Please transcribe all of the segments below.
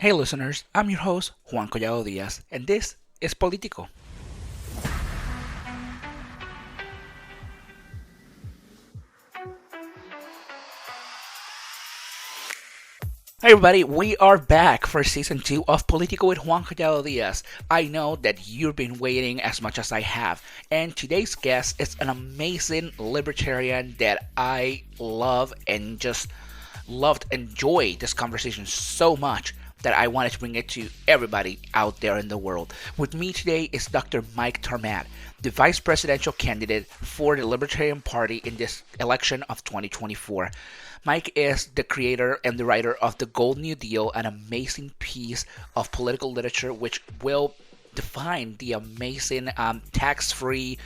Hey listeners, I'm your host, Juan Collado Diaz, and this is Politico. Hey everybody, we are back for season 2 of Politico with Juan Collado Diaz. I know that you've been waiting as much as I have, and today's guest is an amazing libertarian that I love and just enjoy this conversation so much that I wanted to bring it to everybody out there in the world. With me today is Dr. ter Maat, the vice presidential candidate for the Libertarian Party in this election of 2024. Mike is the creator and the writer of The Gold New Deal, an amazing piece of political literature which will define the amazing tax-free,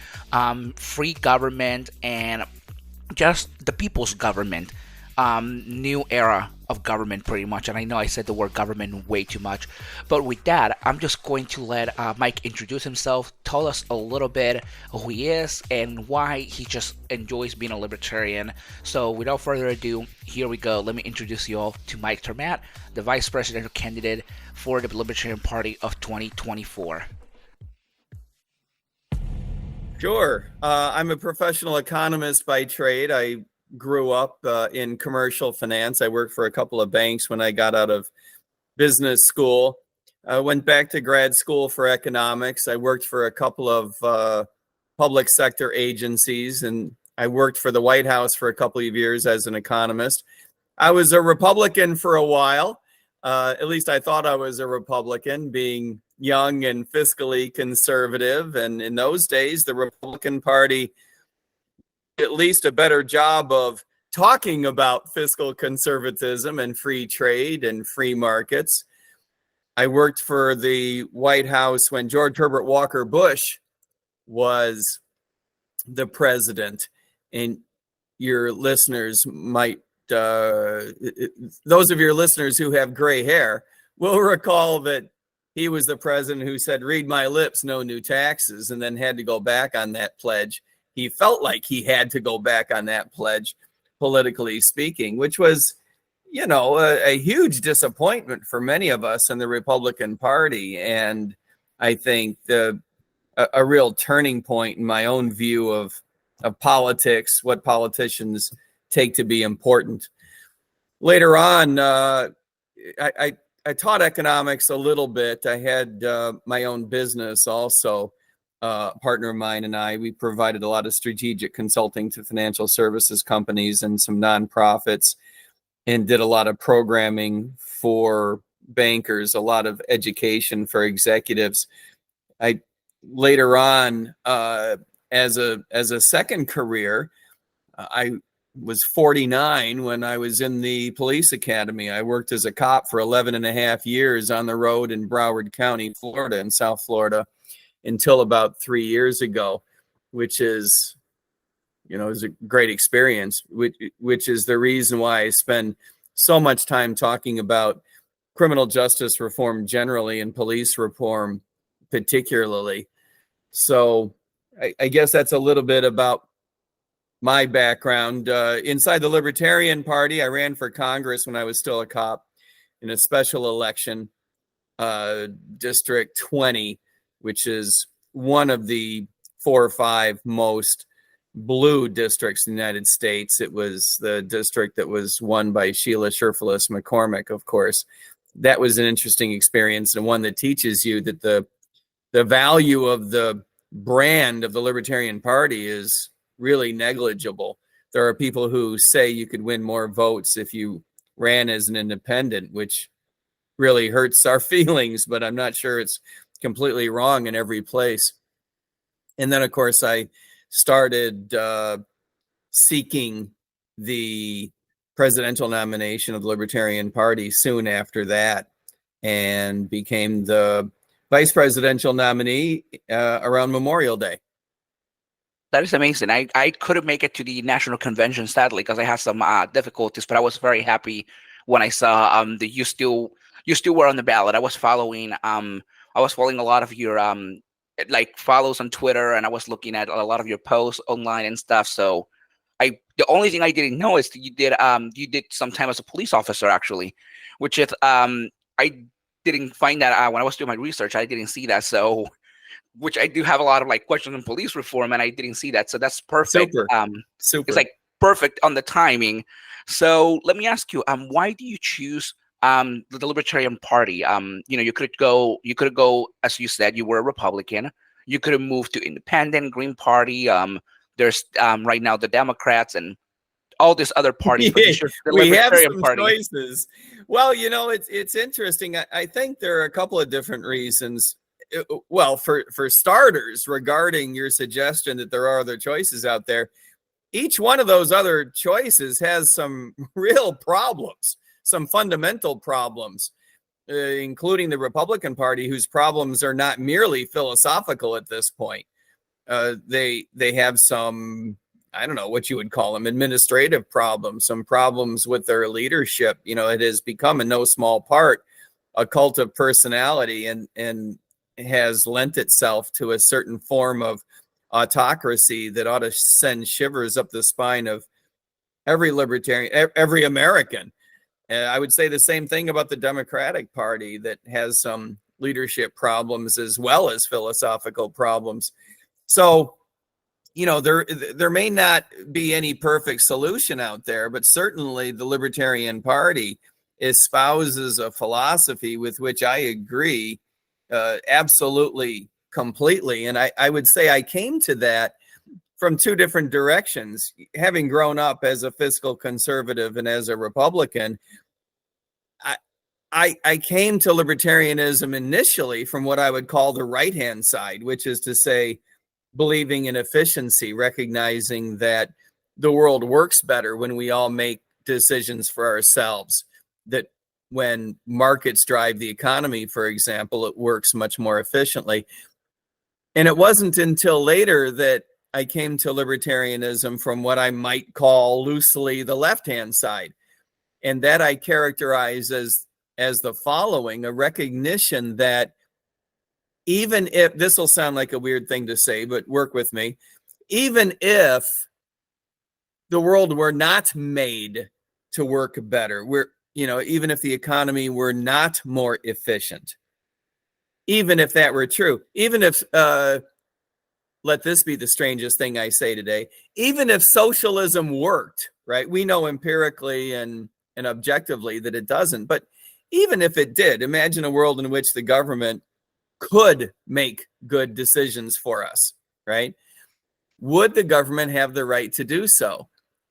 free government and just the people's government, new era of government pretty much. And I know I said the word government way too much, but with that, I'm just going to let Mike introduce himself, tell us a little bit who he is and why he just enjoys being a libertarian. So without further ado, here we go. Let me introduce you all to ter Maat, the vice presidential candidate for the Libertarian Party of 2024. Sure. I'm a professional economist by trade. I grew up in commercial finance. I worked for a couple of banks when I got out of business school. I went back to grad school for economics. I worked for a couple of public sector agencies, and I worked for the White House for a couple of years as an economist. I was a Republican for a while. At least I thought I was a Republican, being young and fiscally conservative. And in those days, the Republican Party at least a better job of talking about fiscal conservatism and free trade and free markets. I worked for the White House when George Herbert Walker Bush was the president. And your listeners might, those of your listeners who have gray hair will recall that he was the president who said, "Read my lips, no new taxes," and then had to go back on that pledge. He felt like he had to go back on that pledge, politically speaking, which was, a huge disappointment for many of us in the Republican Party. And I think a real turning point in my own view of politics, what politicians take to be important. Later on, I taught economics a little bit. I had my own business also. A partner of mine and we provided a lot of strategic consulting to financial services companies and some nonprofits, and did a lot of programming for bankers, a lot of education for executives. I later on, as a second career, I was 49 when I was in the police academy. I worked as a cop for 11 and a half years on the road in Broward County, Florida, in South Florida, until about 3 years ago, which is, is a great experience, which is the reason why I spend so much time talking about criminal justice reform generally and police reform particularly. So I guess that's a little bit about my background. Inside the Libertarian Party, I ran for Congress when I was still a cop in a special election, District 20, which is one of the 4 or 5 most blue districts in the United States. It was the district that was won by Sheila Sherfullis McCormick, of course. That was an interesting experience, and one that teaches you that the value of the brand of the Libertarian Party is really negligible. There are people who say you could win more votes if you ran as an independent, which really hurts our feelings, but I'm not sure it's completely wrong in every place. And then, of course, I started seeking the presidential nomination of the Libertarian Party soon after that, and became the vice presidential nominee around Memorial Day. That is amazing. I couldn't make it to the national convention, sadly, because I had some difficulties, but I was very happy when I saw that you still were on the ballot. I was following a lot of your follows on Twitter, and I was looking at a lot of your posts online and stuff. So the only thing I didn't know is that you did some time as a police officer, actually, which is I didn't find that out when I was doing my research. I didn't see that. So, which I do have a lot of like questions on police reform, and I didn't see that. So that's perfect. Super. It's Super. like perfect on the timing. So let me ask you, why do you choose the Libertarian Party? You could go, as you said, you were a Republican. You could have moved to Independent, Green Party. There's right now the Democrats and all these other parties, but you choose the We have Libertarian some Party. choices. Well, it's interesting. I think there are a couple of different reasons. Well, for starters, regarding your suggestion that there are other choices out there, each one of those other choices has some real problems, some fundamental problems, including the Republican Party, whose problems are not merely philosophical at this point. They have some, I don't know what you would call them, administrative problems, some problems with their leadership. It has become in no small part a cult of personality, and has lent itself to a certain form of autocracy that ought to send shivers up the spine of every libertarian, every American. I would say the same thing about the Democratic Party, that has some leadership problems as well as philosophical problems. So, there may not be any perfect solution out there, but certainly the Libertarian Party espouses a philosophy with which I agree absolutely, completely. And I would say I came to that from two different directions. Having grown up as a fiscal conservative and as a Republican, I came to libertarianism initially from what I would call the right-hand side, which is to say, believing in efficiency, recognizing that the world works better when we all make decisions for ourselves, that when markets drive the economy, for example, it works much more efficiently. And it wasn't until later that I came to libertarianism from what I might call loosely the left-hand side. And that I characterize as the following: a recognition that even if, this will sound like a weird thing to say, but work with me, even if the world were not made to work better, even if the economy were not more efficient, even if that were true, even if, let this be the strangest thing I say today, even if socialism worked, right? We know empirically and objectively that it doesn't, but even if it did, imagine a world in which the government could make good decisions for us, right? Would the government have the right to do so?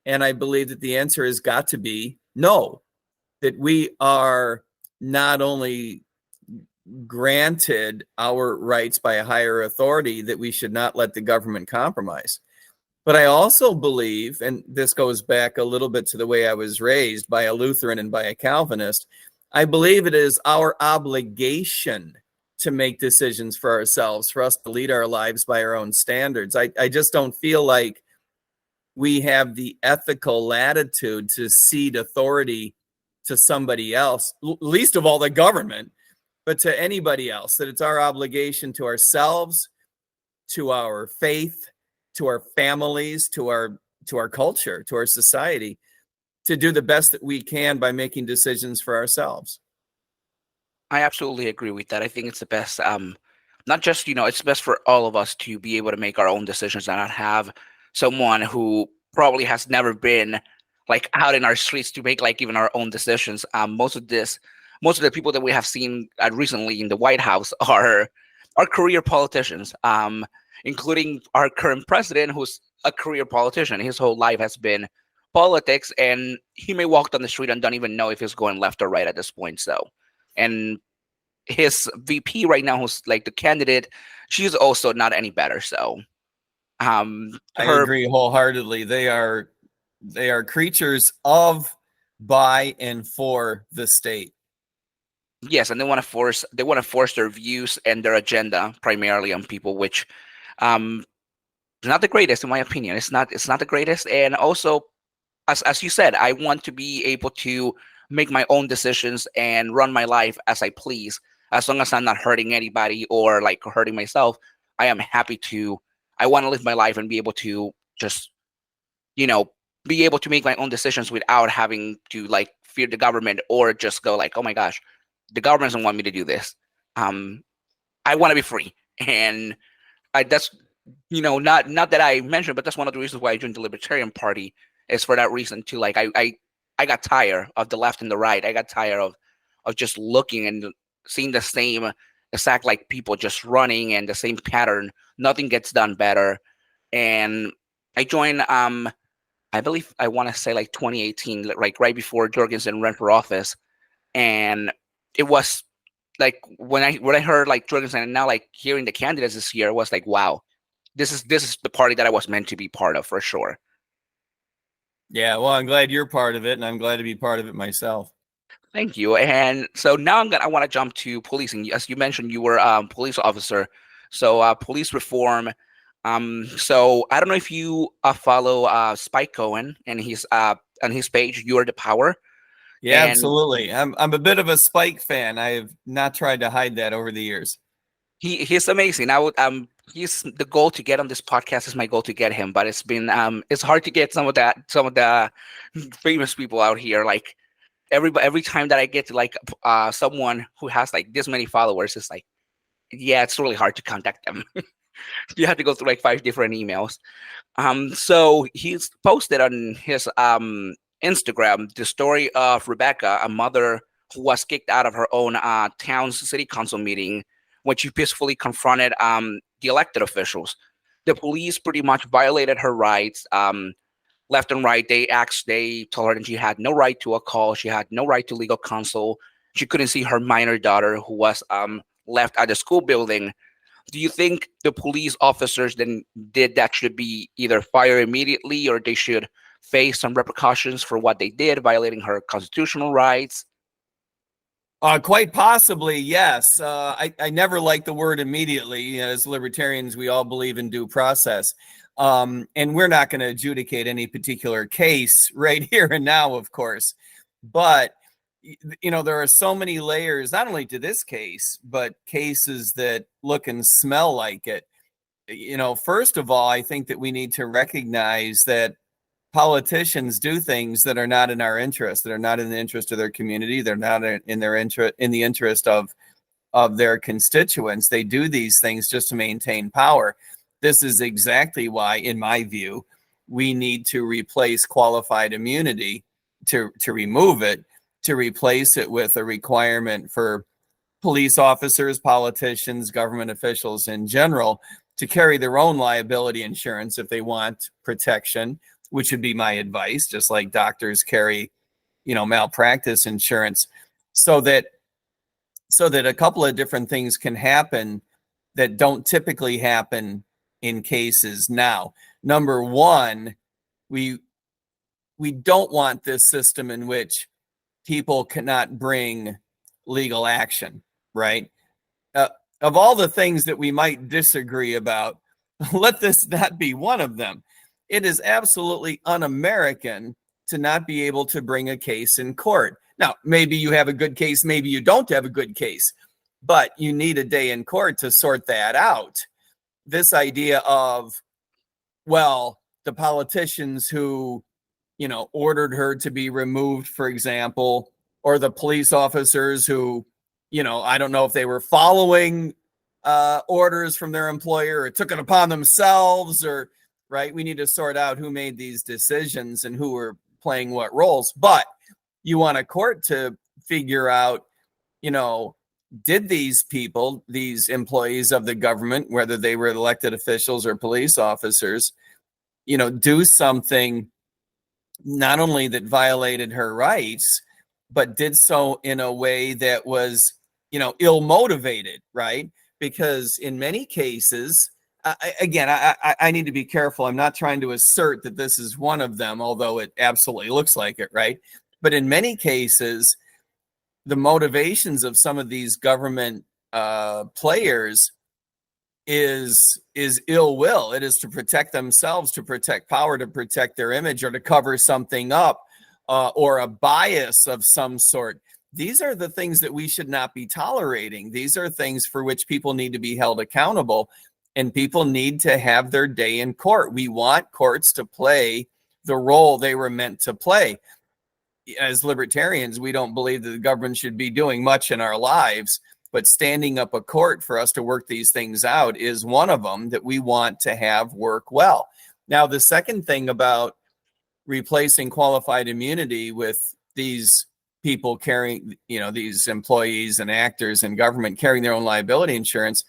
And I believe that the answer has got to be no, that we are not only granted our rights by a higher authority, that we should not let the government compromise. But I also believe, and this goes back a little bit to the way I was raised by a Lutheran and by a Calvinist, I believe it is our obligation to make decisions for ourselves, for us to lead our lives by our own standards. I just don't feel like we have the ethical latitude to cede authority to somebody else, least of all the government, but to anybody else, that it's our obligation to ourselves, to our faith, to our families, to our culture, to our society, to do the best that we can by making decisions for ourselves. I absolutely agree with that. I think it's the best, not just, it's best for all of us to be able to make our own decisions and not have someone who probably has never been like out in our streets to make like even our own decisions. Most of the people that we have seen recently in the White House are career politicians, including our current president, who's a career politician. His whole life has been politics, and he may walk down the street and don't even know if he's going left or right at this point. So, and his VP right now, who's like the candidate, she's also not any better. So, I agree wholeheartely. They are creatures of, by, and for the state. Yes, and they want to force their views and their agenda primarily on people, which is not the greatest in my opinion. It's not the greatest. And also, as you said, I want to be able to make my own decisions and run my life as I please, as long as I'm not hurting anybody or like hurting myself. I am happy to. I want to live my life and be able to just, be able to make my own decisions without having to like fear the government or just go like, oh my gosh, the government doesn't want me to do this. I want to be free, and that's not that I mentioned, but that's one of the reasons why I joined the Libertarian Party is for that reason too. Like I got tired of the left and the right. I got tired of just looking and seeing the same exact like people just running and the same pattern. Nothing gets done better. And I joined I believe I want to say like 2018, like right before Jorgensen ran for office. And it was like when I heard like Jorgensen and now like hearing the candidates this year, it was like, wow, this is the party that I was meant to be part of for sure. Yeah, well, I'm glad you're part of it, and I'm glad to be part of it myself. Thank you. And so now I want to jump to policing. As you mentioned, you were a police officer, so police reform. So I don't know if you follow Spike Cohen and his on his page, "You Are the Power." Yeah, And absolutely. I'm a bit of a Spike fan. I have not tried to hide that over the years. he's amazing. I would he's the goal to get on this podcast is my goal to get him, but it's hard to get some of the famous people out here. Like every time that I get to like someone who has like this many followers, it's like, yeah, it's really hard to contact them. You have to go through like 5 different emails. So he's posted on his Instagram the story of Rebecca, a mother who was kicked out of her own town's city council meeting when she peacefully confronted the elected officials. The police pretty much violated her rights. Left and right, they told her that she had no right to a call. She had no right to legal counsel. She couldn't see her minor daughter who was left at the school building. Do you think the police officers then did that should be either fired immediately or they should face some repercussions for what they did, violating her constitutional rights? Quite possibly, yes. I never like the word immediately. As libertarians, we all believe in due process. And we're not going to adjudicate any particular case right here and now, of course. But, there are so many layers, not only to this case, but cases that look and smell like it. First of all, I think that we need to recognize that politicians do things that are not in our interest, that are not in the interest of their community. They're not in the interest of their constituents. They do these things just to maintain power. This is exactly why, in my view, we need to replace qualified immunity, to remove it, to replace it with a requirement for police officers, politicians, government officials in general to carry their own liability insurance if they want protection, which would be my advice, just like doctors carry, malpractice insurance, so that a couple of different things can happen that don't typically happen in cases now. Number one, we don't want this system in which people cannot bring legal action, right? Of all the things that we might disagree about, let this not be one of them. It is absolutely un-American to not be able to bring a case in court. Now, maybe you have a good case, maybe you don't have a good case, but you need a day in court to sort that out. This idea of, well, the politicians who, ordered her to be removed, for example, or the police officers who, I don't know if they were following orders from their employer or took it upon themselves, or, right? We need to sort out who made these decisions and who were playing what roles. But you want a court to figure out, did these people, these employees of the government, whether they were elected officials or police officers, do something not only that violated her rights, but did so in a way that was, ill motivated, right? Because in many cases, I need to be careful. I'm not trying to assert that this is one of them, although it absolutely looks like it, right? But in many cases, the motivations of some of these government players is ill will. It is to protect themselves, to protect power, to protect their image, or to cover something up, or a bias of some sort. These are the things that we should not be tolerating. These are things for which people need to be held accountable, and people need to have their day in court. We want courts to play the role they were meant to play. as libertarians, we don't believe that the government should be doing much in our lives, but standing up a court for us to work these things out is one of them that we want to have work well. Now, the second thing about replacing qualified immunity with these people carrying, these employees and actors in government carrying their own liability insurance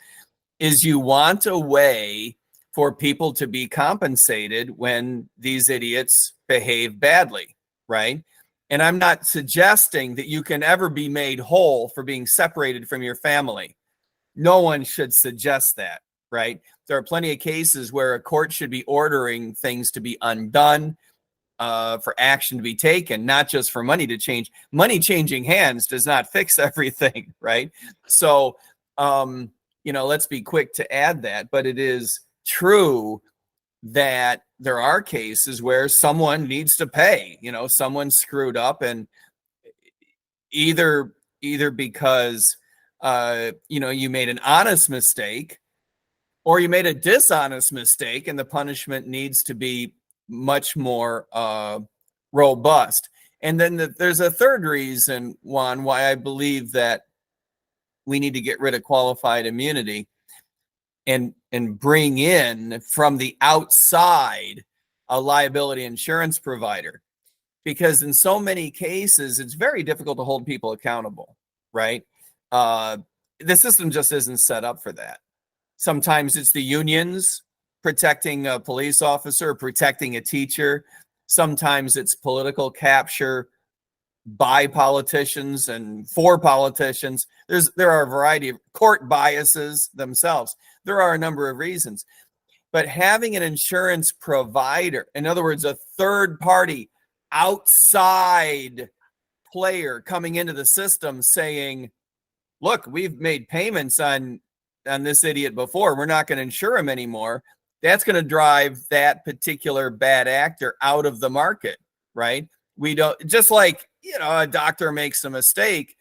is you want a way for people to be compensated when these idiots behave badly, right? And I'm not suggesting that you can ever be made whole for being separated from your family. No one should suggest that, right? There are plenty of cases where a court should be ordering things to be undone, for action to be taken, not just for money to change. Money changing hands does not fix everything, right? So, let's be quick to add that. But it is true that there are cases where someone needs to pay, someone screwed up, and either because you made an honest mistake or you made a dishonest mistake, and the punishment needs to be much more robust. And then there's a third reason, Juan, why I believe that we need to get rid of qualified immunity and bring in from the outside a liability insurance provider. Because in so many cases, it's very difficult to hold people accountable, right? The system just isn't set up for that. Sometimes it's the unions protecting a police officer, protecting a teacher. Sometimes it's political capture by politicians and for politicians. There are a variety of court biases themselves. There are a number of reasons. But having an insurance provider, in other words, a third party outside player coming into the system saying, look, we've made payments on this idiot before, we're not going to insure him anymore. That's going to drive that particular bad actor out of the market, right? We don't, just like, a doctor makes a mistake,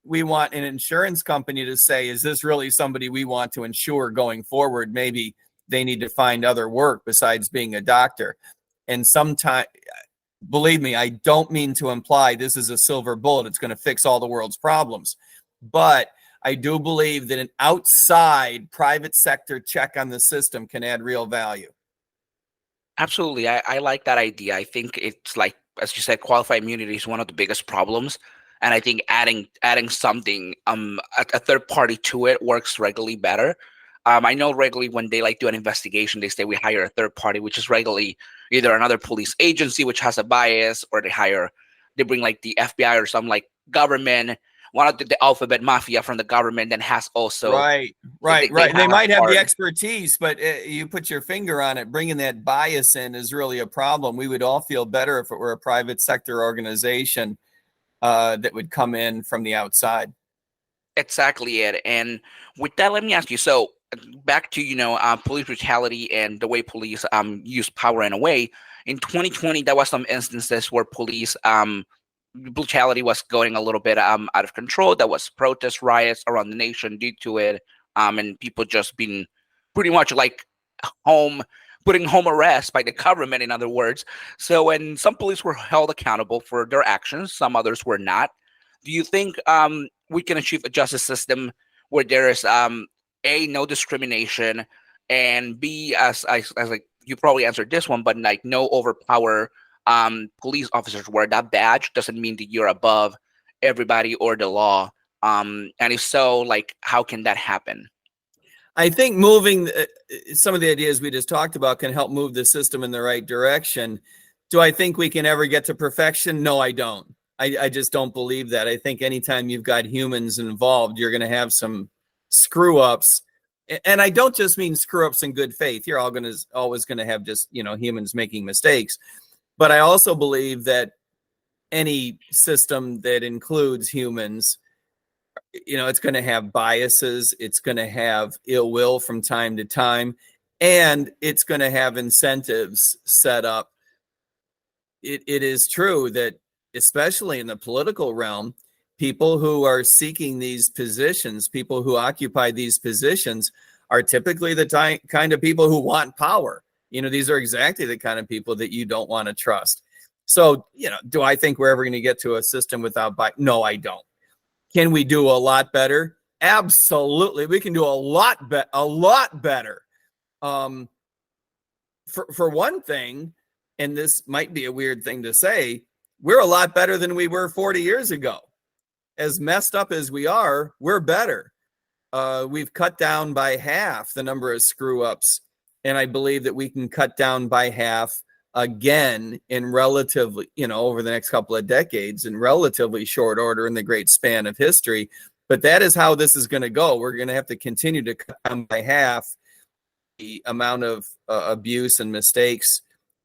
we want an insurance company to say, is this really somebody we want to insure going forward? Maybe they need to find other work besides being a doctor. And sometimes, believe me, I don't mean to imply this is a silver bullet. It's going to fix all the world's problems. But I do believe that an outside private sector check on the system can add real value. Absolutely. I like that idea. I think it's like, as you said, qualified immunity is one of the biggest problems. And I think adding something, a third party to it works regularly better. I know regularly when they do an investigation, they say we hire a third party, which is regularly either another police agency, which has a bias, or they bring the FBI or some government, one of the alphabet mafia from the government that has also. Right. They might have the expertise, but you put your finger on it. Bringing that bias in is really a problem. We would all feel better if it were a private sector organization that would come in from the outside. Exactly it. And with that, let me ask you, so back to, police brutality and the way police use power in a way. In 2020, there was some instances where police brutality was going a little bit out of control. There was protest riots around the nation due to it, and people just being pretty much putting home arrest by the government, in other words. So, and some police were held accountable for their actions, some others were not. Do you think we can achieve a justice system where there is A, no discrimination, and B, as you probably answered this one, but no overpower police officers where that badge doesn't mean that you're above everybody or the law? And if so, how can that happen? I think moving some of the ideas we just talked about can help move the system in the right direction. Do I think we can ever get to perfection? No, I don't. I just don't believe that. I think anytime you've got humans involved, you're going to have some screw ups. And I don't just mean screw ups in good faith. You're always going to have just, humans making mistakes. But I also believe that any system that includes humans, it's going to have biases. It's going to have ill will from time to time. And it's going to have incentives set up. It is true that, especially in the political realm, people who are seeking these positions, people who occupy these positions, are typically the kind of people who want power. These are exactly the kind of people that you don't want to trust. So, do I think we're ever going to get to a system without No, I don't. Can we do a lot better? Absolutely. We can do a lot better. For one thing, and this might be a weird thing to say, we're a lot better than we were 40 years ago. As messed up as we are, we're better. We've cut down by half the number of screw ups, and I believe that we can cut down by half again in relatively, over the next couple of decades in relatively short order in the great span of history. But that is how this is going to go. We're going to have to continue to cut down by half the amount of abuse and mistakes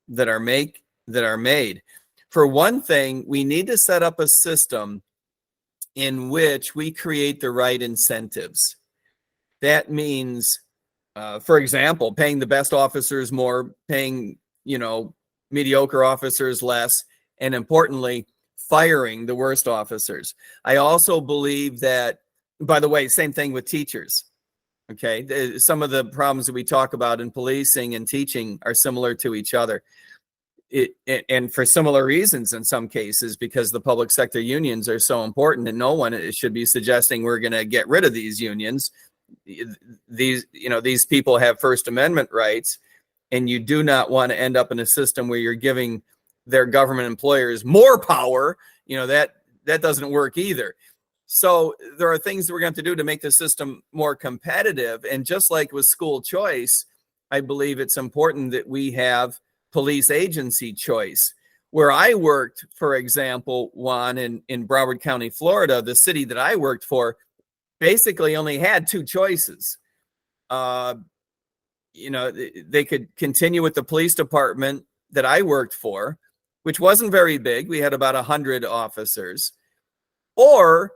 that are made. For one thing, we need to set up a system in which we create the right incentives. That means, for example, paying the best officers more, paying, mediocre officers less, and importantly, firing the worst officers. I also believe that, by the way, same thing with teachers. Okay. Some of the problems that we talk about in policing and teaching are similar to each other. And for similar reasons in some cases, because the public sector unions are so important, and no one should be suggesting we're going to get rid of these unions. These people have First Amendment rights, and you do not want to end up in a system where you're giving their government employers more power. That doesn't work either. So there are things that we're going to have to do to make the system more competitive. And just like with school choice, I believe it's important that we have police agency choice. Where I worked, for example, Juan, in Broward County, Florida, the city that I worked for basically only had two choices. They could continue with the police department that I worked for, which wasn't very big. We had about 100 officers. Or,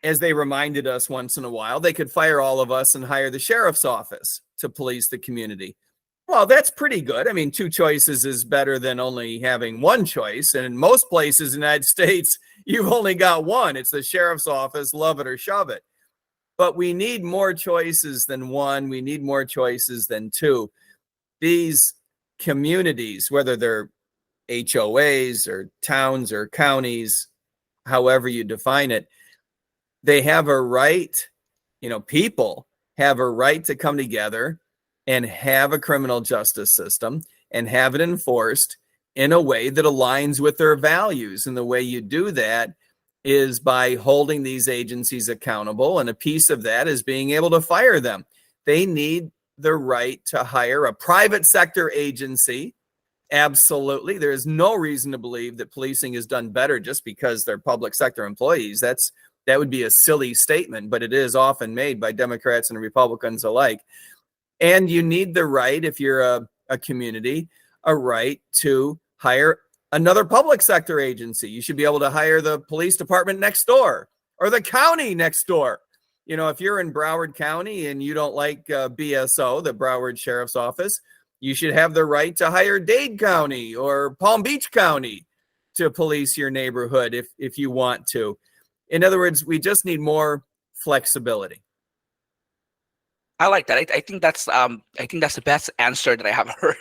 as they reminded us once in a while, they could fire all of us and hire the sheriff's office to police the community. Well, that's pretty good. I mean, two choices is better than only having one choice. And in most places in the United States, you've only got one. It's the sheriff's office, love it or shove it. But we need more choices than one. We need more choices than two. These communities, whether they're HOAs or towns or counties, however you define it, they have a right, people have a right to come together and have a criminal justice system and have it enforced in a way that aligns with their values. And the way you do that is by holding these agencies accountable. And a piece of that is being able to fire them. They need the right to hire a private sector agency. Absolutely. There is no reason to believe that policing is done better just because they're public sector employees. That would be a silly statement, but it is often made by Democrats and Republicans alike. And you need the right, if you're a community, a right to hire another public sector agency. You should be able to hire the police department next door or the county next door. If you're in Broward County and you don't like BSO, the Broward Sheriff's Office, you should have the right to hire Dade County or Palm Beach County to police your neighborhood if you want to. In other words, we just need more flexibility. I like that. I think that's the best answer that I have heard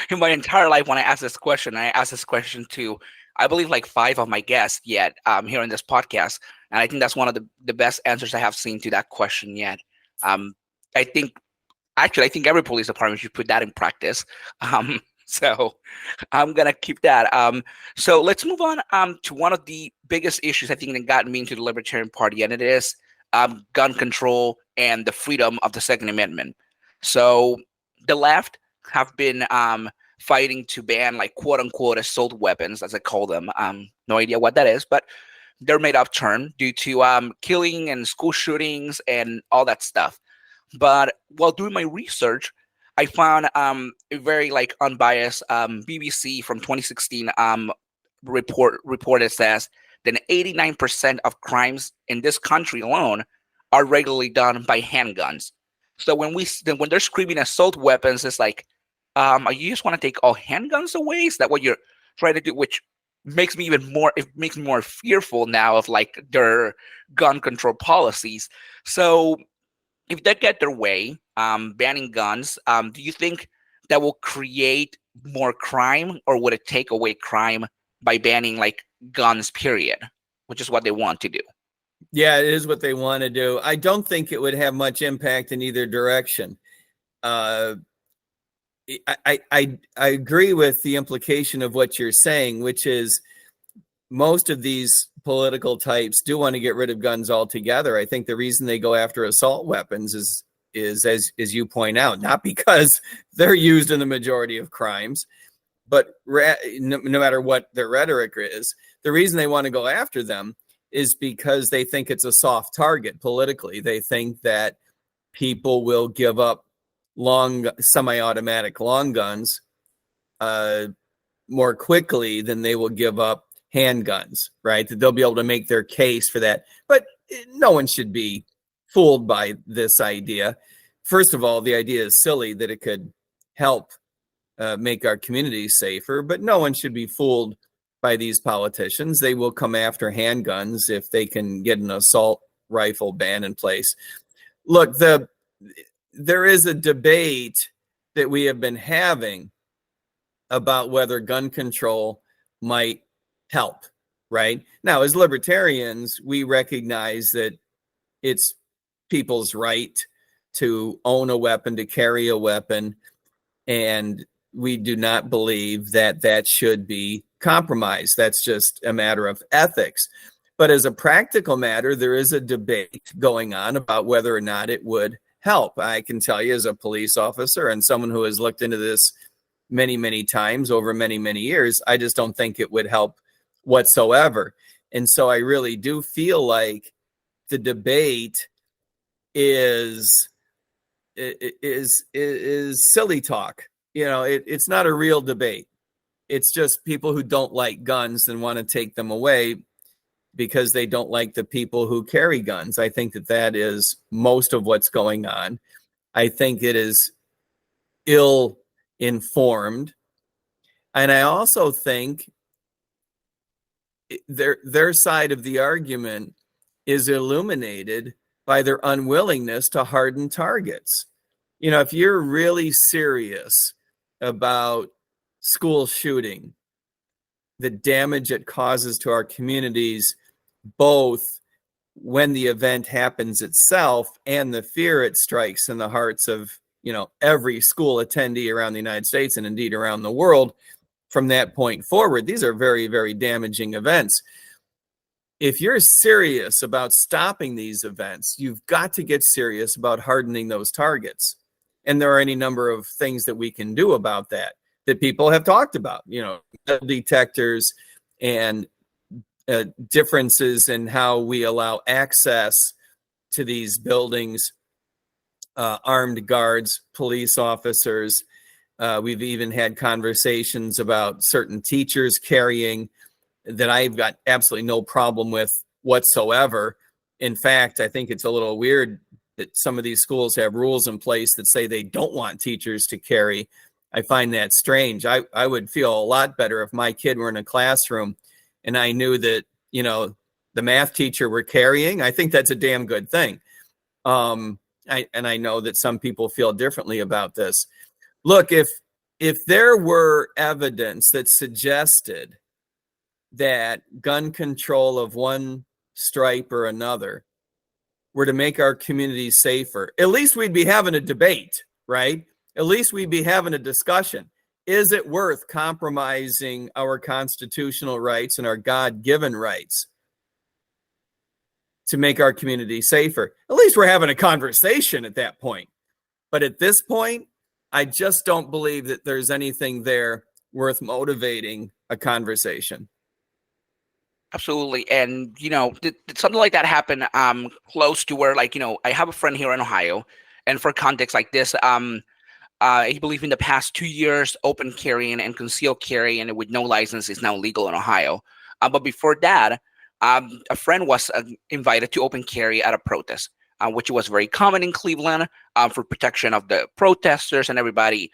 in my entire life when I ask this question. I asked this question to, I believe, like 5 of my guests yet here in this podcast, and I think that's one of the best answers I have seen to that question yet. I think every police department should put that in practice. So I'm gonna keep that. So let's move on to one of the biggest issues I think that got me into the Libertarian Party, and it is gun control and the freedom of the Second Amendment. So the left have been fighting to ban, like, quote unquote assault weapons, as I call them. No idea what that is, but they're made up term due to killing and school shootings and all that stuff. But while doing my research, I found a very unbiased BBC from 2016 report that says that 89% of crimes in this country alone are regularly done by handguns. So when they're screaming assault weapons, it's like, you just want to take all handguns away? Is that what you're trying to do? Which makes me more fearful now of their gun control policies. So if they get their way, banning guns, do you think that will create more crime, or would it take away crime by banning like guns, period, which is what they want to do. Yeah, it is what they want to do. I don't think it would have much impact in either direction. I agree with the implication of what you're saying, which is most of these political types do want to get rid of guns altogether. I think the reason they go after assault weapons is as you point out, not because they're used in the majority of crimes, but no matter what their rhetoric is, the reason they want to go after them is because they think it's a soft target politically. They think that people will give up long semi-automatic long guns more quickly than they will give up handguns, right? That they'll be able to make their case for that. But no one should be fooled by this idea. First of all, the idea is silly that it could help make our communities safer, but no one should be fooled by these politicians. They will come after handguns if they can get an assault rifle ban in place. Look, there is a debate that we have been having about whether gun control might help, right? Now, as libertarians, we recognize that it's people's right to own a weapon, to carry a weapon, and we do not believe that that should be compromised. That's just a matter of ethics. But as a practical matter, there is a debate going on about whether or not it would help. I can tell you as a police officer and someone who has looked into this many, many times over many, many years, I just don't think it would help whatsoever. And so I really do feel like the debate is silly talk. You know, it's not a real debate. It's just people who don't like guns and want to take them away because they don't like the people who carry guns. I think that is most of what's going on. I think it is ill-informed. And I also think their side of the argument is illuminated by their unwillingness to harden targets. You know, if you're really serious about school shooting, the damage it causes to our communities, both when the event happens itself and the fear it strikes in the hearts of, you know, every school attendee around the United States and indeed around the world from that point forward, these are very, very damaging events. If you're serious about stopping these events, you've got to get serious about hardening those targets. And there are any number of things that we can do about that people have talked about, you know, metal detectors and differences in how we allow access to these buildings, armed guards, police officers. We've even had conversations about certain teachers carrying that I've got absolutely no problem with whatsoever. In fact, I think it's a little weird that some of these schools have rules in place that say they don't want teachers to carry. I find that strange. I would feel a lot better if my kid were in a classroom and I knew that, you know, the math teacher were carrying. I think that's a damn good thing. I know that some people feel differently about this. Look, if there were evidence that suggested that gun control of one stripe or another were to make our communities safer, at least we'd be having a debate, right? At least we'd be having a discussion. Is it worth compromising our constitutional rights and our God-given rights to make our community safer? At least we're having a conversation at that point. But at this point, I just don't believe that there's anything there worth motivating a conversation. Absolutely. And, you know, did something like that happen close to where, like, you know, I have a friend here in Ohio, and for context like this, I believe in the past 2 years, open carrying and concealed carrying with no license is now legal in Ohio. But before that, a friend was invited to open carry at a protest, which was very common in Cleveland for protection of the protesters and everybody.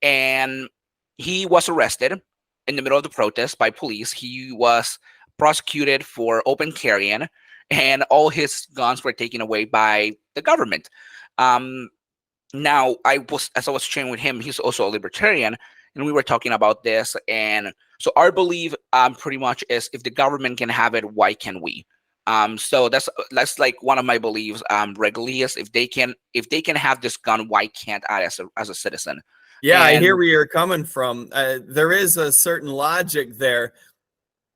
And he was arrested in the middle of the protest by police. He was prosecuted for open carrying, and all his guns were taken away by the government. Now, as I was sharing with him, he's also a libertarian. and we were talking about this. And so our belief pretty much is, if the government can have it, why can we? So that's like one of my beliefs regularly, is if they can have this gun, why can't I as a citizen? Yeah, I hear And where you're coming from. There is a certain logic there.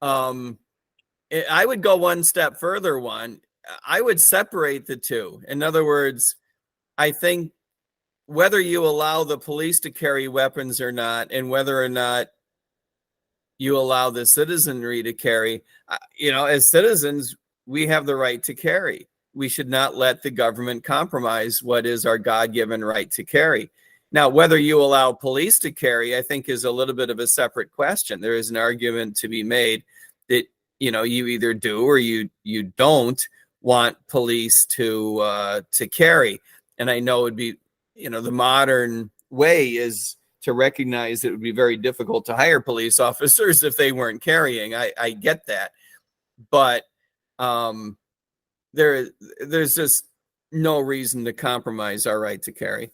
I would go one step further. I would separate the two. In other words, I think whether you allow the police to carry weapons or not, and whether or not you allow the citizenry to carry, as citizens, we have the right to carry. We should not let the government compromise what is our God-given right to carry. Now, whether you allow police to carry, I think, is a little bit of a separate question. There is an argument to be made that, you either do or you don't want police to carry. And I know it'd be, the modern way is to recognize it would be very difficult to hire police officers if they weren't carrying. I get that, but there's just no reason to compromise our right to carry.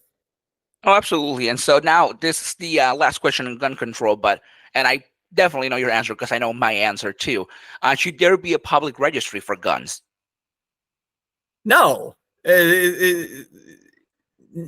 oh, absolutely. And so now this is the last question on gun control, and I definitely know your answer because I know my answer too. Should there be a public registry for guns? No,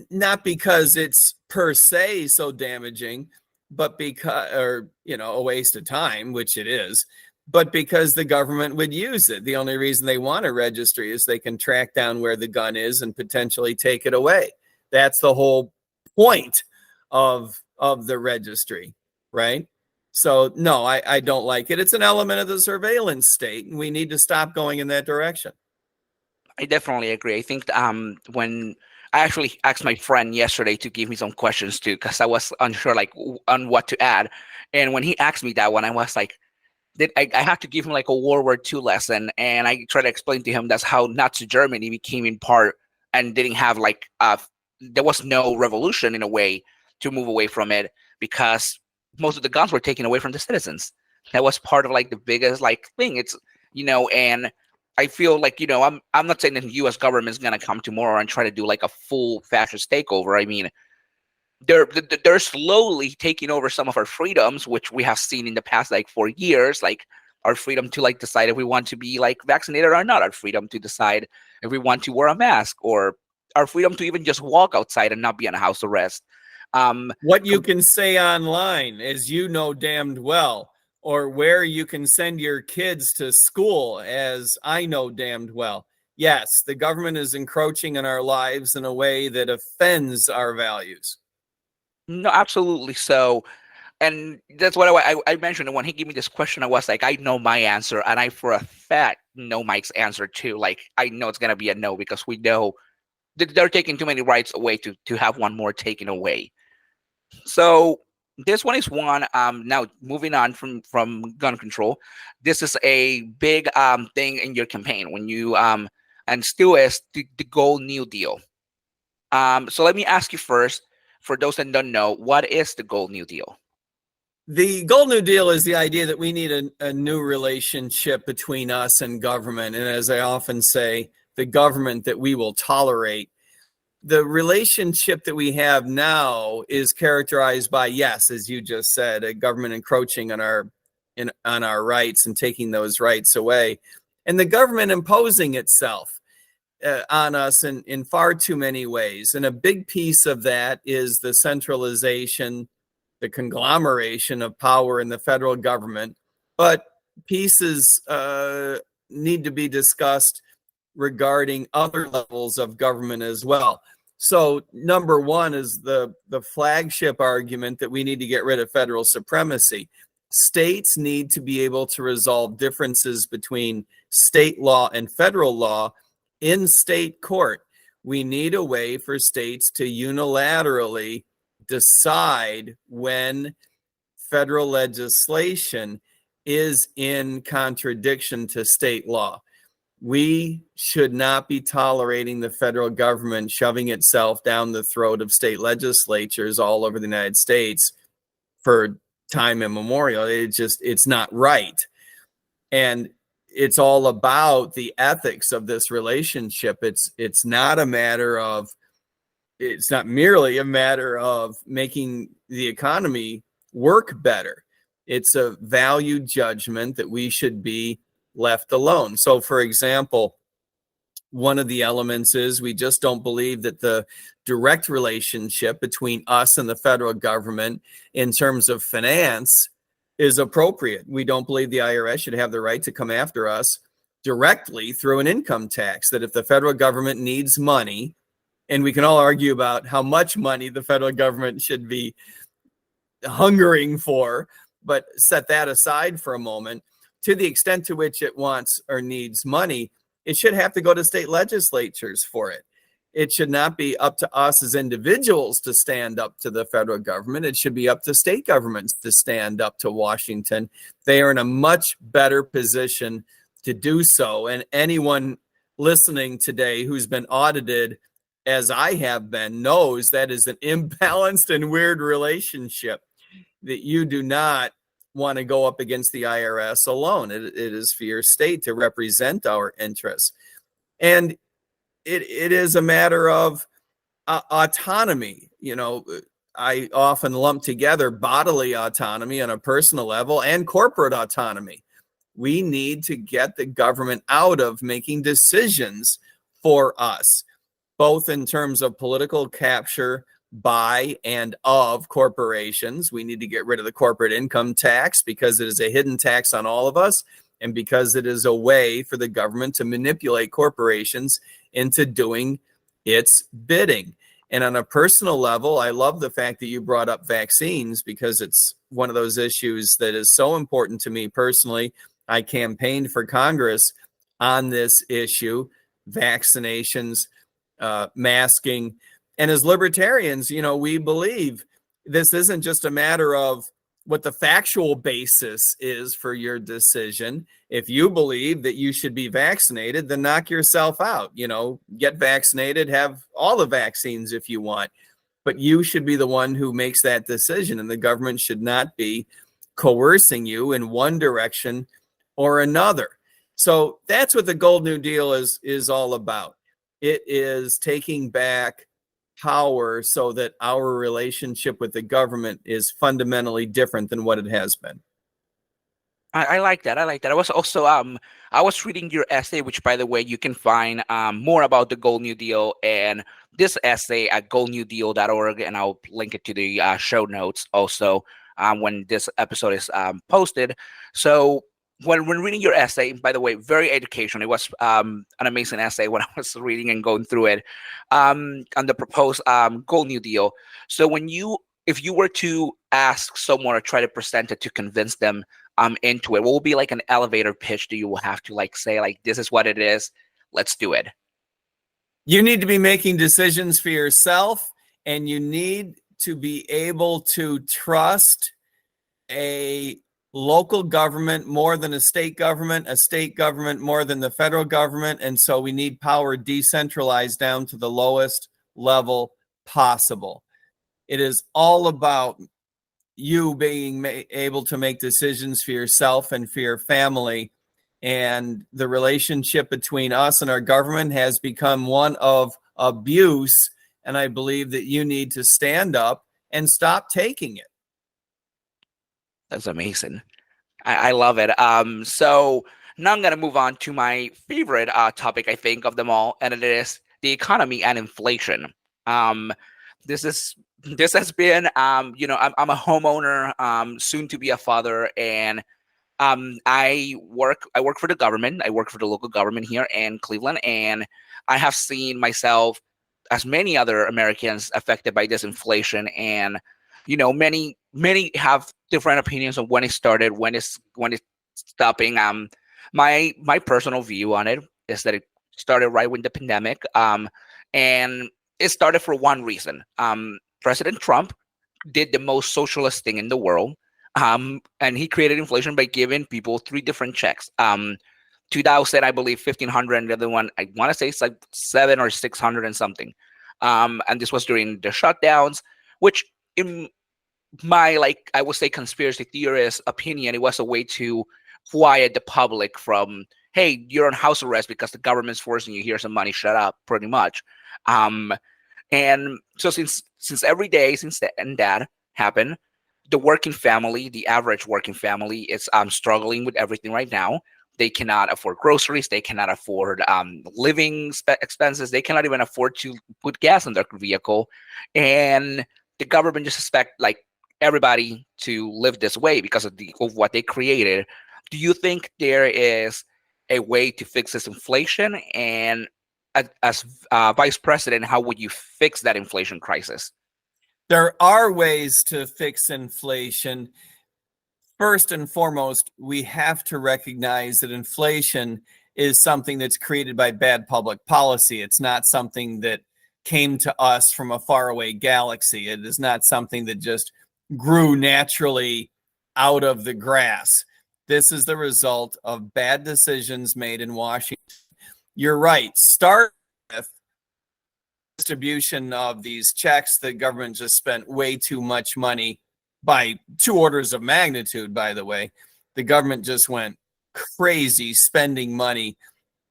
not because it's per se so damaging, but because, or, a waste of time, which it is, but because the government would use it. The only reason they want a registry is they can track down where the gun is and potentially take it away. That's the whole point of the registry, right? So no, I don't like it. It's an element of the surveillance state, and we need to stop going in that direction. I definitely agree. I think when I actually asked my friend yesterday to give me some questions too, because I was unsure on what to add, and when he asked me that one, I was like, I have to give him like a World War II lesson, and I tried to explain to him that's how Nazi Germany became in part and didn't have there was no revolution in a way to move away from it, because most of the guns were taken away from the citizens. That was part of the biggest thing. It's and I feel I'm not saying that the U.S. government is gonna come tomorrow and try to do a full fascist takeover. I mean, they're slowly taking over some of our freedoms, which we have seen in the past 4 years, our freedom to decide if we want to be vaccinated or not, our freedom to decide if we want to wear a mask, or our freedom to even just walk outside and not be on a house arrest. What you can say online, as you know damned well, or where you can send your kids to school, as I know damned well. Yes, the government is encroaching on our lives in a way that offends our values. No, absolutely. So, and that's what I mentioned. And when he gave me this question, I was like, I know my answer, and I for a fact know Mike's answer too. I know it's gonna be a no, because we know that they're taking too many rights away to have one more taken away. So this one is one. Now moving on from gun control, this is a big thing in your campaign when you and still is the Gold New Deal. So let me ask you first, for those that don't know, what is the Gold New Deal? The Gold New Deal is the idea that we need a new relationship between us and government. And as I often say, the government that we will tolerate. The relationship that we have now is characterized by, yes, as you just said, a government encroaching on our rights and taking those rights away, and the government imposing itself on us in far too many ways. And a big piece of that is the centralization, the conglomeration of power in the federal government. But pieces need to be discussed regarding other levels of government as well. So number one is the flagship argument that we need to get rid of federal supremacy. States need to be able to resolve differences between state law and federal law in state court. We need a way for states to unilaterally decide when federal legislation is in contradiction to state law. We should not be tolerating the federal government shoving itself down the throat of state legislatures all over the United States for time immemorial. It's not right. And it's all about the ethics of this relationship. It's not merely a matter of making the economy work better. It's a value judgment that we should be left alone. So, for example, one of the elements is we just don't believe that the direct relationship between us and the federal government in terms of finance is appropriate. We don't believe the IRS should have the right to come after us directly through an income tax, that if the federal government needs money, and we can all argue about how much money the federal government should be hungering for, but set that aside for a moment, to the extent to which it wants or needs money, it should have to go to state legislatures for it. It should not be up to us as individuals to stand up to the federal government. It should be up to state governments to stand up to Washington. They are in a much better position to do so. And anyone listening today who's been audited, as I have been, knows that is an imbalanced and weird relationship, that you do not want to go up against the IRS alone. It is for your state to represent our interests. And it is a matter of autonomy. You know, I often lump together bodily autonomy on a personal level and corporate autonomy. We need to get the government out of making decisions for us, both in terms of political capture by and of corporations. We need to get rid of the corporate income tax because it is a hidden tax on all of us, and because it is a way for the government to manipulate corporations into doing its bidding. And on a personal level, I love the fact that you brought up vaccines, because it's one of those issues that is so important to me personally. I campaigned for Congress on this issue, vaccinations, masking. And as libertarians, you know, we believe this isn't just a matter of what the factual basis is for your decision. If you believe that you should be vaccinated, then knock yourself out. You know, get vaccinated, have all the vaccines if you want. But you should be the one who makes that decision, and the government should not be coercing you in one direction or another. So that's what the Gold New Deal is all about. It is taking back power so that our relationship with the government is fundamentally different than what it has been. I like that. I like that. I was also I was reading your essay, which, by the way, you can find more about the Gold New Deal and this essay at goldnewdeal.org, and I'll link it to the show notes also when this episode is posted. So when reading your essay, by the way, very educational. It was an amazing essay when I was reading and going through it on the proposed Gold New Deal. So if you were to ask someone or try to present it to convince them into it, what will be like an elevator pitch that you will have to say, this is what it is, let's do it? You need to be making decisions for yourself, and you need to be able to trust a local government more than a state government more than the federal government. And so we need power decentralized down to the lowest level possible. It is all about you being able to make decisions for yourself and for your family. And the relationship between us and our government has become one of abuse. And I believe that you need to stand up and stop taking it. That's amazing. I love it. So now I'm going to move on to my favorite topic, I think, of them all, and it is the economy and inflation. This has been, I'm a homeowner, soon to be a father, and I work for the government. I work for the local government here in Cleveland, and I have seen myself, as many other Americans, affected by this inflation. And many have different opinions on when it started, when it's stopping. My personal view on it is that it started right when the pandemic, and it started for one reason. President Trump did the most socialist thing in the world, and he created inflation by giving people three different checks. 2000, I believe, 1,500, and the other one, I want to say it's like 700 or 600 and something. And this was during the shutdowns, which in my, I would say, conspiracy theorist opinion, it was a way to quiet the public from, hey, you're on house arrest because the government's forcing you, here's some money, shut up, pretty much. And so since every day since that happened, the working family, the average working family, is struggling with everything right now. They cannot afford groceries. They cannot afford living expenses. They cannot even afford to put gas in their vehicle, and the government just expect like everybody to live this way because of what they created. Do you think there is a way to fix this inflation? And as vice president, how would you fix that inflation crisis? There are ways to fix inflation. First and foremost, we have to recognize that inflation is something that's created by bad public policy. It's not something that came to us from a faraway galaxy. It is not something that just grew naturally out of the grass. This is the result of bad decisions made in Washington. You're right. Start with distribution of these checks. The government just spent way too much money by 2 orders of magnitude, by the way. The government just went crazy spending money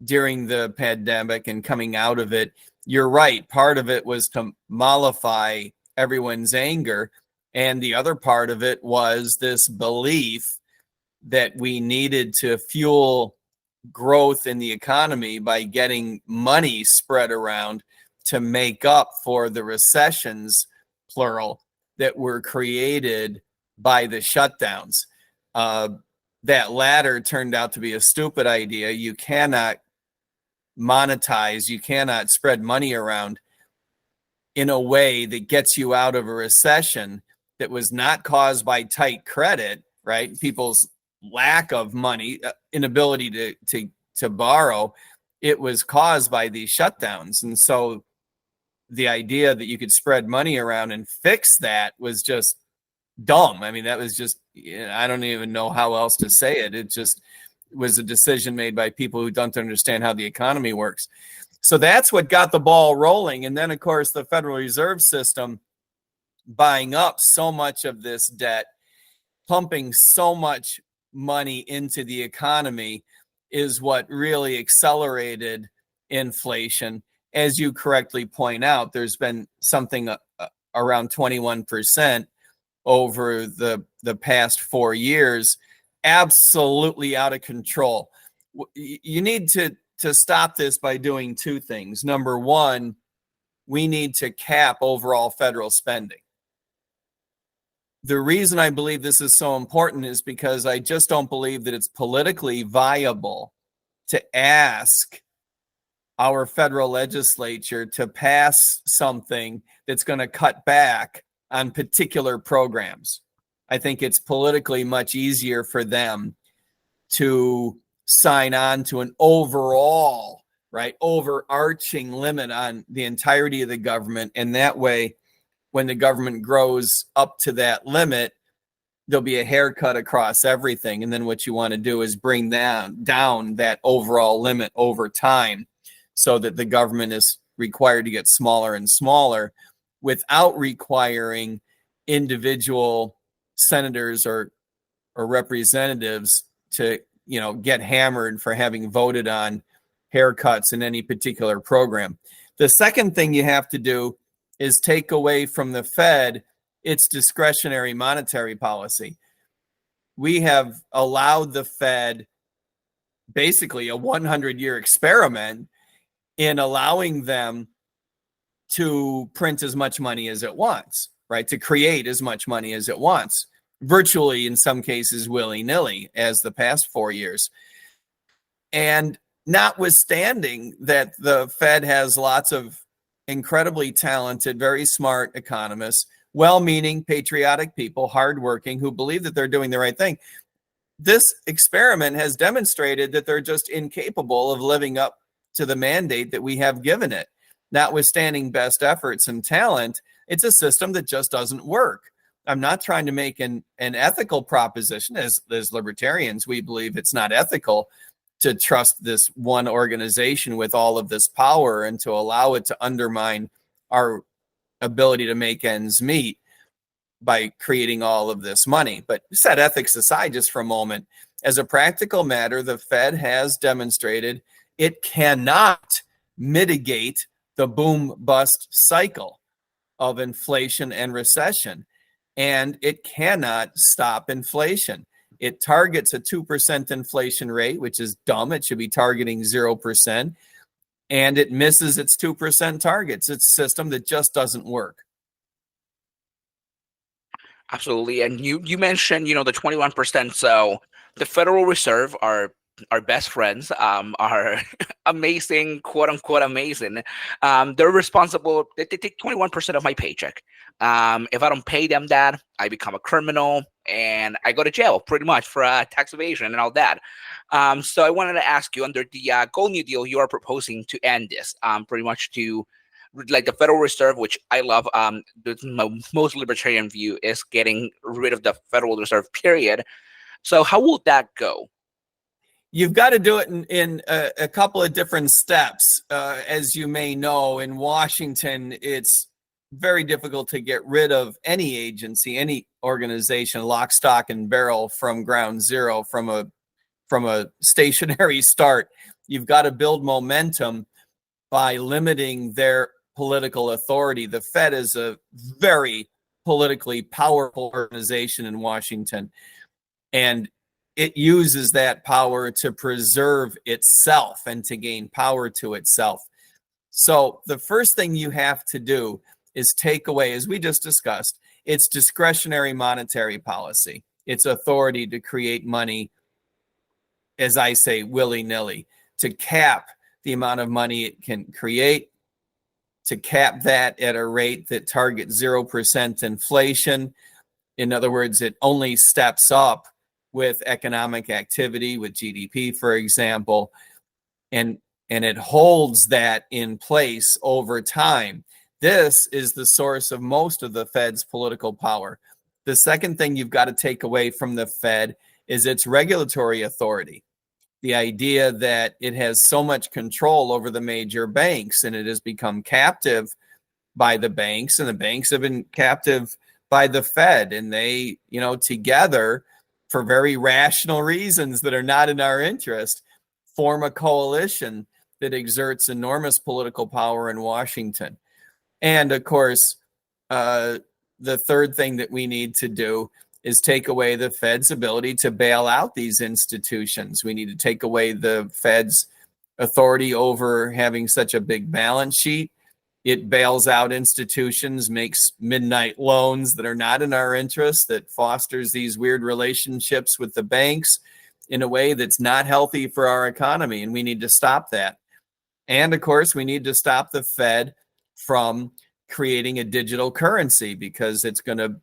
during the pandemic and coming out of it. You're right. Part of it was to mollify everyone's anger. And the other part of it was this belief that we needed to fuel growth in the economy by getting money spread around to make up for the recessions, plural, that were created by the shutdowns. That latter turned out to be a stupid idea. You cannot monetize, you cannot spread money around in a way that gets you out of a recession that was not caused by tight credit, right? People's lack of money, inability to borrow. It was caused by these shutdowns. And so the idea that you could spread money around and fix that was just dumb. I mean, that was just, I don't even know how else to say it. It just was a decision made by people who don't understand how the economy works. So that's what got the ball rolling. And then, of course, the Federal Reserve System buying up so much of this debt, pumping so much money into the economy is what really accelerated inflation. As you correctly point out, there's been something around 21% over the past 4 years, absolutely out of control. You need to stop this by doing 2 things. Number one, we need to cap overall federal spending. The reason I believe this is so important is because I just don't believe that it's politically viable to ask our federal legislature to pass something that's going to cut back on particular programs. I think it's politically much easier for them to sign on to an overall, right, overarching limit on the entirety of the government. And that way, when the government grows up to that limit, there'll be a haircut across everything. And then what you want to do is bring down that overall limit over time so that the government is required to get smaller and smaller without requiring individual senators or representatives to, get hammered for having voted on haircuts in any particular program. The second thing you have to do is take away from the Fed its discretionary monetary policy. We have allowed the Fed basically a 100-year experiment in allowing them to print as much money as it wants, right? To create as much money as it wants, virtually in some cases willy-nilly, as the past 4 years. And notwithstanding that the Fed has lots of incredibly talented, very smart economists, well-meaning, patriotic people, hardworking, who believe that they're doing the right thing, this experiment has demonstrated that they're just incapable of living up to the mandate that we have given it. Notwithstanding best efforts and talent, it's a system that just doesn't work. I'm not trying to make an ethical proposition. As libertarians, we believe it's not ethical to trust this one organization with all of this power and to allow it to undermine our ability to make ends meet by creating all of this money. But set ethics aside just for a moment, as a practical matter, the Fed has demonstrated it cannot mitigate the boom-bust cycle of inflation and recession. and it cannot stop inflation. It targets a 2% inflation rate, which is dumb. It should be targeting 0%, and it misses its 2% targets. It's a system that just doesn't work. Absolutely. And you mentioned, the 21%. So the Federal Reserve are our best friends, are amazing, quote unquote amazing. They're responsible. They take 21% of my paycheck. If I don't pay them that, I become a criminal and I go to jail pretty much for tax evasion and all that. So I wanted to ask you, under the Gold New Deal, you are proposing to end this, pretty much to like the Federal Reserve, which I love. The most libertarian view is getting rid of the Federal Reserve, period. So how will that go? You've got to do it in a couple of different steps. As you may know, in Washington, it's very difficult to get rid of any agency, any organization, lock, stock, and barrel from ground zero, from a stationary start. You've got to build momentum by limiting their political authority. The Fed is a very politically powerful organization in Washington, and it uses that power to preserve itself and to gain power to itself. So the first thing you have to do is take away, as we just discussed, its discretionary monetary policy, its authority to create money, as I say, willy-nilly, to cap the amount of money it can create, to cap that at a rate that targets 0% inflation. In other words, it only steps up with economic activity, with GDP, for example, and it holds that in place over time. This is the source of most of the Fed's political power. The second thing you've got to take away from the Fed is its regulatory authority. The idea that it has so much control over the major banks, and it has become captive by the banks, and the banks have been captive by the Fed, and they, together, for very rational reasons that are not in our interest, form a coalition that exerts enormous political power in Washington. And of course, the third thing that we need to do is take away the Fed's ability to bail out these institutions. We need to take away the Fed's authority over having such a big balance sheet. It bails out institutions, makes midnight loans that are not in our interest, that fosters these weird relationships with the banks in a way that's not healthy for our economy, and we need to stop that. And of course, we need to stop the Fed from creating a digital currency, because it's going to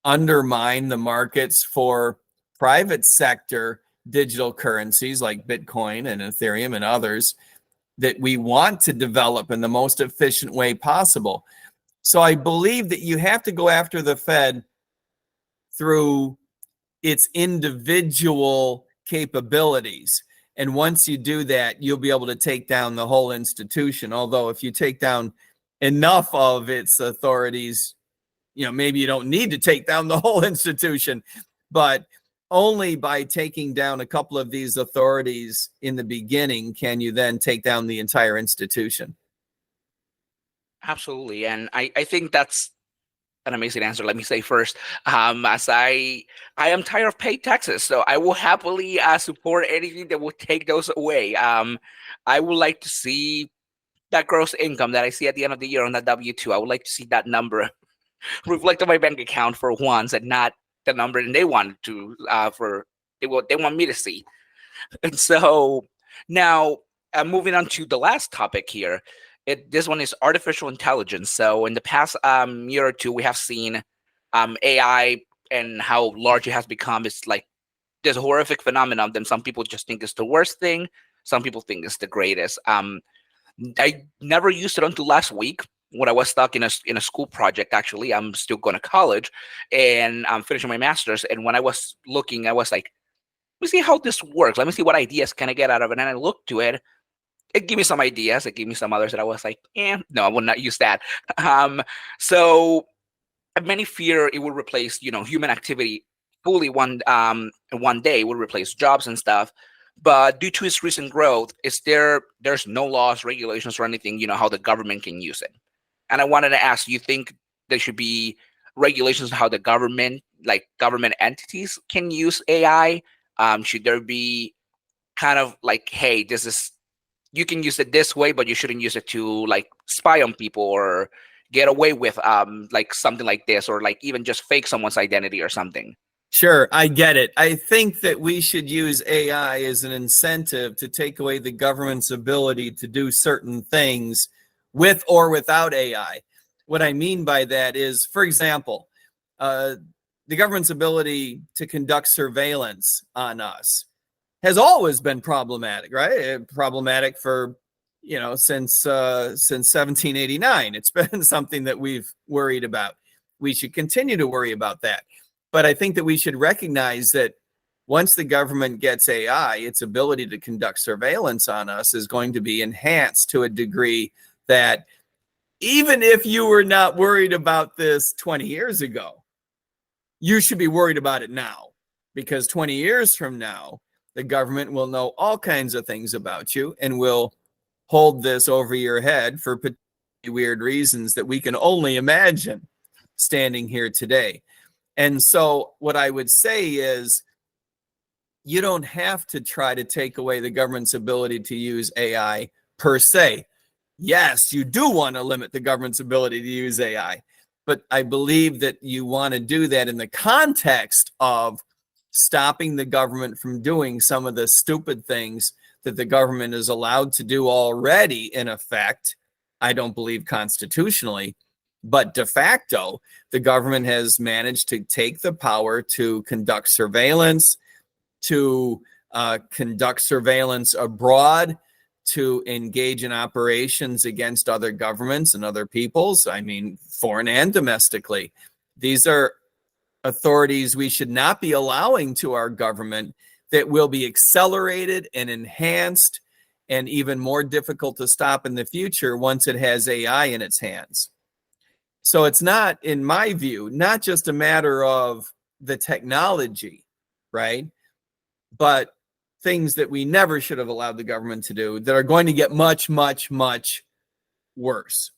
undermine the markets for private sector digital currencies like Bitcoin and Ethereum and others that we want to develop in the most efficient way possible. So I believe that you have to go after the Fed through its individual capabilities. And once you do that, you'll be able to take down the whole institution. Although if you take down enough of its authorities, maybe you don't need to take down the whole institution, but only by taking down a couple of these authorities in the beginning can you then take down the entire institution. Absolutely. And I think that's an amazing answer. Let me say first, as I am tired of paying taxes, so I will happily support anything that will take those away. I would like to see that gross income that I see at the end of the year on that W-2. I would like to see that number reflect on my bank account for once, and not the number that they want to they want me to see. And so now, moving on to the last topic here. This one is artificial intelligence. So in the past year or two, we have seen AI and how large it has become. It's like this horrific phenomenon that some people just think is the worst thing. Some people think it's the greatest. I never used it until last week, when I was stuck in a school project. Actually, I'm still going to college, and I'm finishing my master's. And when I was looking, I was like, let me see how this works. Let me see what ideas can I get out of it. And I looked to it. It gave me some ideas. It gave me some others that I was like, no, I will not use that. So many fear it will replace, human activity fully one day. It will replace jobs and stuff. But due to its recent growth, there's no laws, regulations, or anything, how the government can use it. And I wanted to ask, do you think there should be regulations on how the government, like government entities, can use AI? Should there be kind of like, hey, this is, you can use it this way, but you shouldn't use it to like spy on people or get away with like something like this, or like even just fake someone's identity or something? Sure, I get it. I think that we should use AI as an incentive to take away the government's ability to do certain things with or without AI. What I mean by that is, for example, the government's ability to conduct surveillance on us has always been problematic, right? Problematic for, since 1789. It's been something that we've worried about. We should continue to worry about that. But I think that we should recognize that once the government gets AI, its ability to conduct surveillance on us is going to be enhanced to a degree that even if you were not worried about this 20 years ago, you should be worried about it now. Because 20 years from now, the government will know all kinds of things about you and will hold this over your head for particularly weird reasons that we can only imagine standing here today. And so what I would say is, you don't have to try to take away the government's ability to use AI per se. Yes, you do want to limit the government's ability to use AI, but I believe that you want to do that in the context of stopping the government from doing some of the stupid things that the government is allowed to do already, in effect. I don't believe constitutionally, but de facto, the government has managed to take the power to conduct surveillance, to conduct surveillance abroad, to engage in operations against other governments and other peoples, I mean, foreign and domestically. These are authorities we should not be allowing to our government, that will be accelerated and enhanced and even more difficult to stop in the future once it has AI in its hands. So it's not, in my view, not just a matter of the technology, right? But things that we never should have allowed the government to do that are going to get much, much, much worse.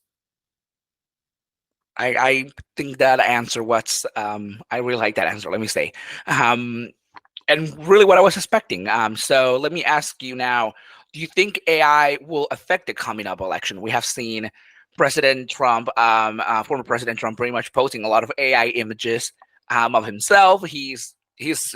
I think that answer was, I really like that answer, let me say. And really what I was expecting. So let me ask you now, do you think AI will affect the coming up election? We have seen President Trump, former President Trump, pretty much posting a lot of AI images of himself. He's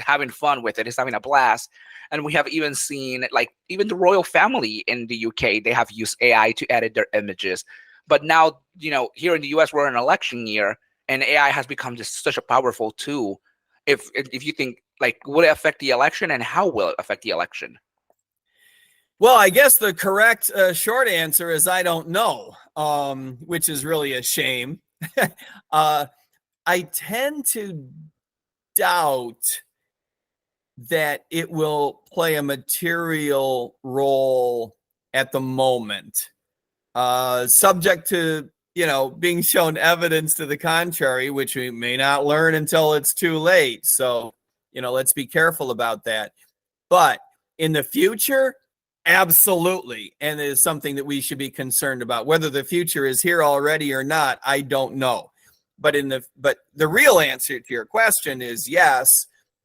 having fun with it. He's having a blast. And we have even seen, like, even the royal family in the UK, they have used AI to edit their images. But now, here in the US, we're in an election year, and AI has become just such a powerful tool. If you think, like, will it affect the election, and how will it affect the election? Well, I guess the correct short answer is I don't know, which is really a shame. I tend to doubt that it will play a material role at the moment, subject to, being shown evidence to the contrary, which we may not learn until it's too late. So, let's be careful about that. But in the future, absolutely. And it is something that we should be concerned about. Whether the future is here already or not, I don't know. But the real answer to your question is yes,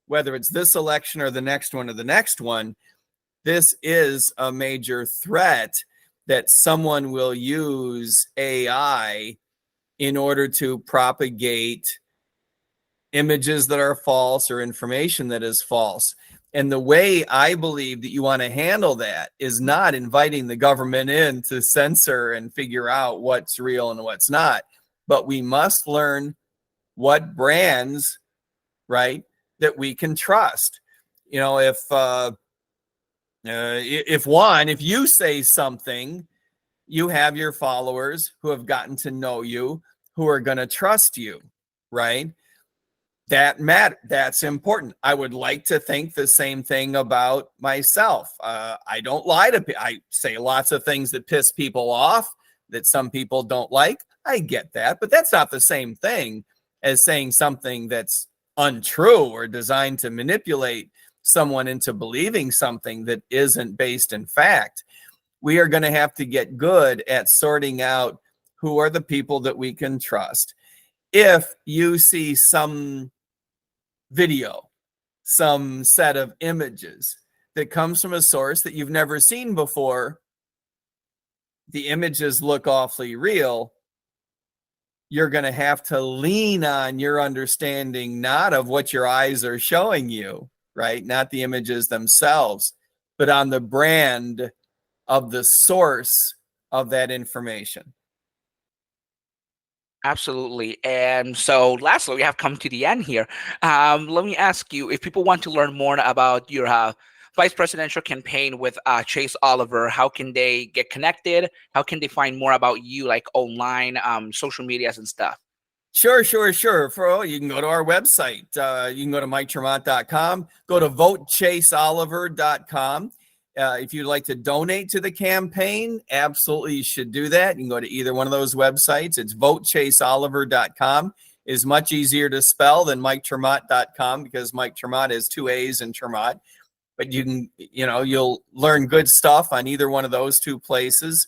whether it's this election or the next one, this is a major threat that someone will use AI in order to propagate images that are false or information that is false. And the way I believe that you want to handle that is not inviting the government in to censor and figure out what's real and what's not, but we must learn what brands, right, that we can trust. If you say something, you have your followers who have gotten to know you, who are going to trust you, right? That's important. I would like to think the same thing about myself. I don't lie to people. I say lots of things that piss people off, that some people don't like. I get that, but that's not the same thing as saying something that's untrue or designed to manipulate someone into believing something that isn't based in fact. We are going to have to get good at sorting out who are the people that we can trust. if you see some video, some set of images that comes from a source that you've never seen before, the images look awfully real, you're going to have to lean on your understanding, not of what your eyes are showing you, right? Not the images themselves, but on the brand of the source of that information. Absolutely. And so lastly, we have come to the end here. Let me ask you, if people want to learn more about your vice presidential campaign with Chase Oliver, how can they get connected? How can they find more about you, like online, social medias and stuff? Sure. You can go to our website. You can go to MikeTerMaat.com, go to VoteChaseOliver.com. If you'd like to donate to the campaign, absolutely you should do that. You can go to either one of those websites. It's VoteChaseOliver.com. Is much easier to spell than MikeTerMaat.com because Mike Termaat has 2 A's in Termaat. But you can, you'll learn good stuff on either one of those two places.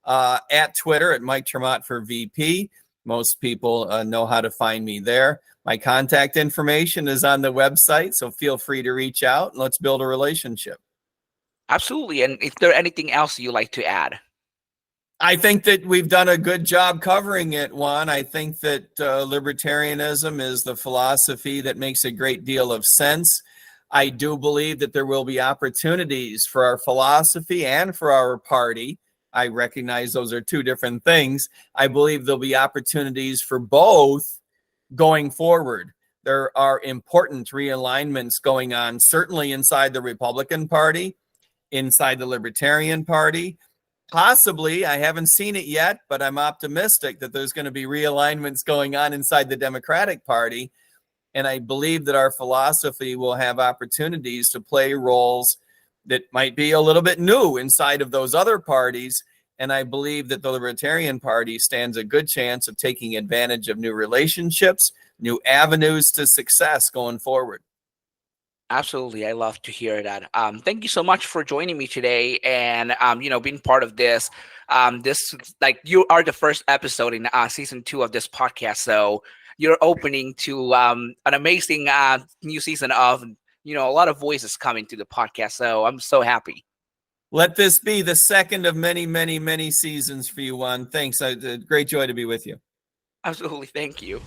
At Twitter at Mike Termaat for VP. Most people know how to find me there. My contact information is on the website, so feel free to reach out and let's build a relationship. Absolutely. And is there anything else you like to add? I think that we've done a good job covering it, Juan. I think that libertarianism is the philosophy that makes a great deal of sense. I do believe that there will be opportunities for our philosophy and for our party. I recognize those are two different things. I believe there'll be opportunities for both going forward. There are important realignments going on, certainly inside the Republican Party, inside the Libertarian Party. Possibly, I haven't seen it yet, but I'm optimistic that there's going to be realignments going on inside the Democratic Party. And I believe that our philosophy will have opportunities to play roles that might be a little bit new inside of those other parties. And I believe that the Libertarian Party stands a good chance of taking advantage of new relationships, new avenues to success going forward. Absolutely. I love to hear that. Thank you so much for joining me today and, being part of this. You are the first episode in season 2 of this podcast. So you're opening to an amazing new season of, a lot of voices coming to the podcast. So I'm so happy. Let this be the second of many, many, many seasons for you, Juan. Thanks. It's a great joy to be with you. Absolutely. Thank you.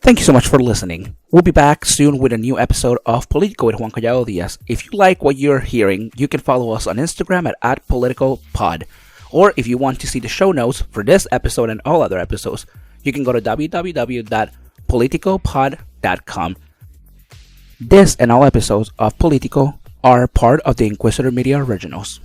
Thank you so much for listening. We'll be back soon with a new episode of Politico with Juan Collado Diaz. If you like what you're hearing, you can follow us on Instagram at @politicalpod. Or if you want to see the show notes for this episode and all other episodes, you can go to www.politicopod.com. This and all episodes of Politico are part of the Inquisitor Media Originals.